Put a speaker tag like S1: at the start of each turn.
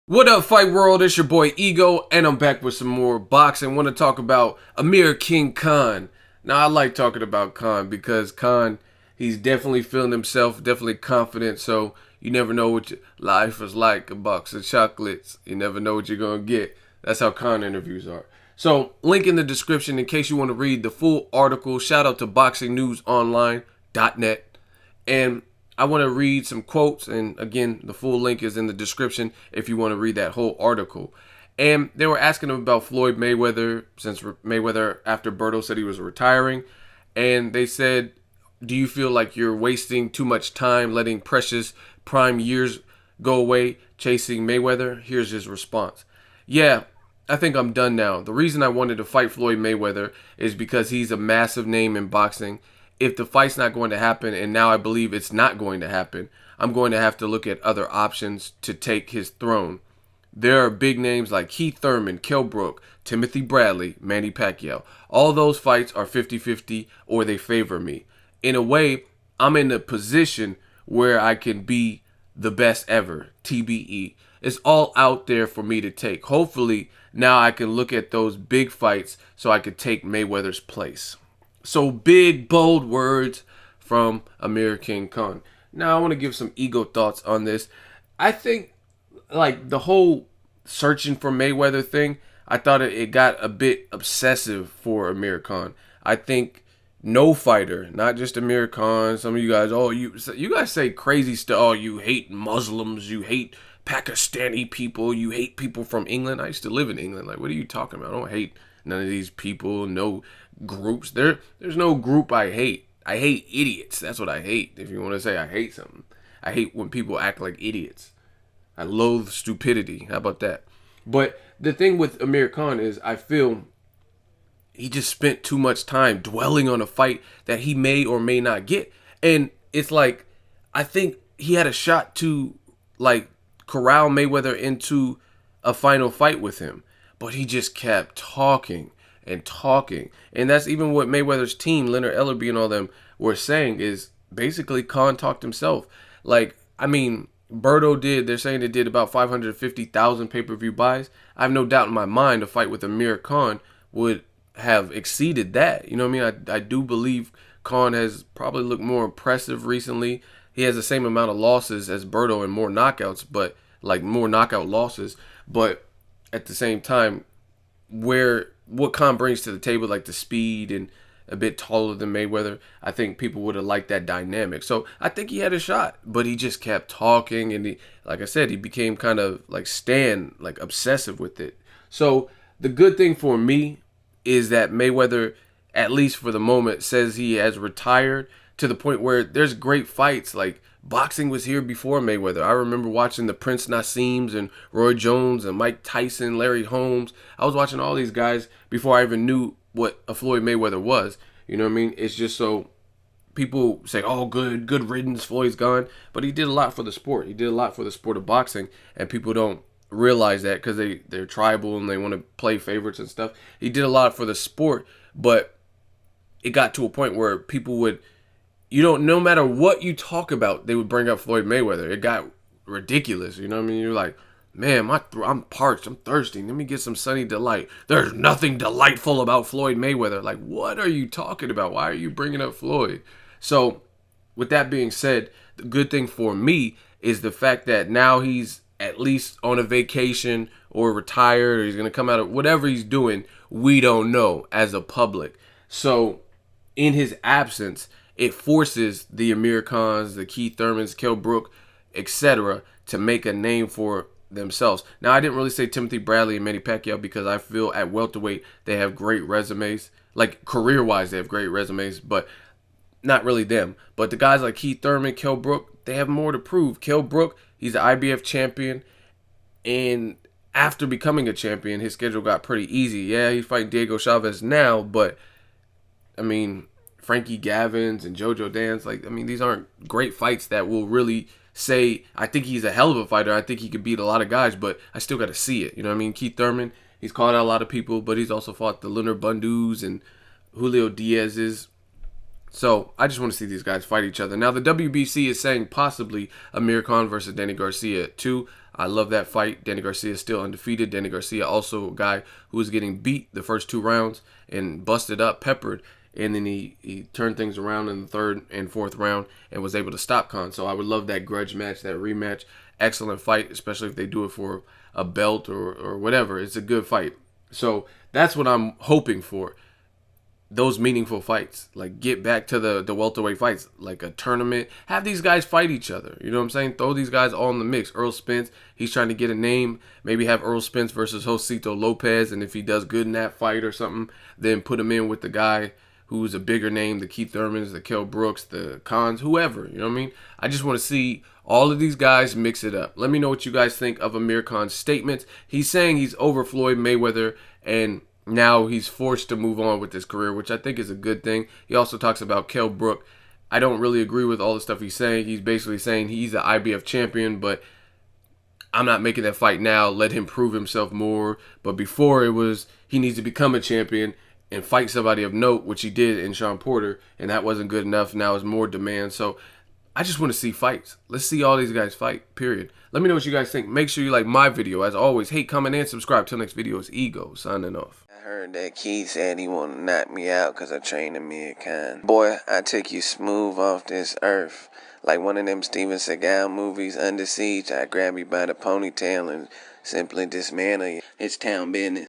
S1: What up, Fight World? It's your boy Ego, and I'm back with some more boxing. Want to talk about Amir King Khan. Now, I like talking about Khan because Khan, he's definitely feeling himself, definitely confident. So you never know what your life is like. A box of chocolates, you never know what you're gonna get. That's how Khan interviews are. So, link in the description in case you want to read the full article. Shout out to BoxingNewsOnline.net. And I want to read some quotes, and again, the full link is in the description if you want to read that whole article. And they were asking him about Floyd Mayweather, since Mayweather, after Berto said he was retiring. And they said, do you feel like you're wasting too much time letting precious prime years go away chasing Mayweather? Here's his response. Yeah, I think I'm done now. The reason I wanted to fight Floyd Mayweather is because he's a massive name in boxing. If the fight's not going to happen, and now I believe it's not going to happen, I'm going to have to look at other options to take his throne. There are big names like Keith Thurman, Kell Brook, Timothy Bradley, Manny Pacquiao. All those fights are 50-50 or they favor me. In a way, I'm in a position where I can be the best ever, TBE. It's all out there for me to take. Hopefully, now I can look at those big fights so I could take Mayweather's place. So big, bold words from Amir King Khan. Now I want to give some ego thoughts on this. I think like the whole searching for Mayweather thing, I thought it got a bit obsessive for Amir Khan. I think no fighter, not just Amir Khan, some of you guys, oh, you guys say crazy stuff. Oh, you hate Muslims, you hate Pakistani people, you hate people from England. I used to live in England. Like, what are you talking about? I don't hate none of these people, no groups. There's no group I hate. I hate idiots. That's what I hate. If you want to say I hate something. I hate when people act like idiots. I loathe stupidity. How about that? But the thing with Amir Khan is I feel he just spent too much time dwelling on a fight that he may or may not get. And it's like, I think he had a shot to like corral Mayweather into a final fight with him. But he just kept talking and talking. And that's even what Mayweather's team, Leonard Ellerbe and all them, were saying is basically Khan talked himself. Like, I mean, Berto did, they're saying it did about 550,000 pay-per-view buys. I have no doubt in my mind a fight with Amir Khan would have exceeded that. You know what I mean? I do believe Khan has probably looked more impressive recently. He has the same amount of losses as Berto and more knockouts, but like more knockout losses. But at the same time, what Khan brings to the table, like the speed and a bit taller than Mayweather, I think people would have liked that dynamic. So I think he had a shot, but he just kept talking, and he, like I said, he became kind of like like obsessive with it. So the good thing for me is that Mayweather, at least for the moment, says he has retired to the point where there's great fights. Like, boxing was here before Mayweather. I remember watching the Prince Naseems and Roy Jones and Mike Tyson, Larry Holmes. I was watching all these guys before I even knew what a Floyd Mayweather was. You know what I mean? It's just so people say, oh, good riddance, Floyd's gone. But he did a lot for the sport. He did a lot for the sport of boxing, and people don't realize that because they're tribal and they want to play favorites and stuff. He did a lot for the sport, but it got to a point where people would, no matter what you talk about, they would bring up Floyd Mayweather. It got ridiculous. You know what I mean? You're like, man, I'm parched. I'm thirsty. Let me get some Sunny Delight. There's nothing delightful about Floyd Mayweather. Like, what are you talking about? Why are you bringing up Floyd? So, with that being said, the good thing for me is the fact that now he's at least on a vacation or retired, or he's going to come out of whatever he's doing. We don't know as a public. So, in his absence, it forces the Amir Khans, the Keith Thurmans, Kell Brook, etc. to make a name for themselves. Now, I didn't really say Timothy Bradley and Manny Pacquiao because I feel at welterweight they have great resumes. Like, career-wise, they have great resumes, but not really them. But the guys like Keith Thurman, Kell Brook, they have more to prove. Kell Brook, he's an IBF champion, and after becoming a champion, his schedule got pretty easy. Yeah, he's fighting Diego Chavez now, but, I mean, Frankie Gavins and Jojo Dance, like, I mean, these aren't great fights that will really say, I think he's a hell of a fighter. I think he could beat a lot of guys, but I still got to see it. You know what I mean? Keith Thurman, he's called out a lot of people, but he's also fought the Leonard Bundus and Julio Diaz's. So I just want to see these guys fight each other. Now, the WBC is saying possibly Amir Khan versus Danny Garcia too. I love that fight. Danny Garcia is still undefeated. Danny Garcia also a guy who was getting beat the first 2 rounds and busted up, peppered, and then he turned things around in the third and fourth round and was able to stop Khan. So I would love that grudge match, that rematch. Excellent fight, especially if they do it for a belt or whatever. It's a good fight. So that's what I'm hoping for. Those meaningful fights, like get back to the welterweight fights, like a tournament. Have these guys fight each other. You know what I'm saying? Throw these guys all in the mix. Earl Spence, he's trying to get a name. Maybe have Earl Spence versus Josito Lopez, and if he does good in that fight or something, then put him in with the guy who's a bigger name, the Keith Thurmans, the Kell Brooks, the Khans, whoever. You know what I mean? I just want to see all of these guys mix it up. Let me know what you guys think of Amir Khan's statements. He's saying he's over Floyd Mayweather, and now he's forced to move on with his career, which I think is a good thing. He also talks about Kell Brook. I don't really agree with all the stuff he's saying. He's basically saying he's the IBF champion, but I'm not making that fight now. Let him prove himself more. But before it was he needs to become a champion and fight somebody of note, which he did in Sean Porter, and that wasn't good enough. Now it's more demand. So I just want to see fights. Let's see all these guys fight, period. Let me know what you guys think. Make sure you like my video. As always, hate, comment, and subscribe. Till next video, it's Ego signing off.
S2: I heard that Keith said he want to knock me out because I trained Amir Khan. Boy, I took you smooth off this earth. Like one of them Steven Seagal movies, Under Siege, I grab you by the ponytail and simply dismantle you. It's town business.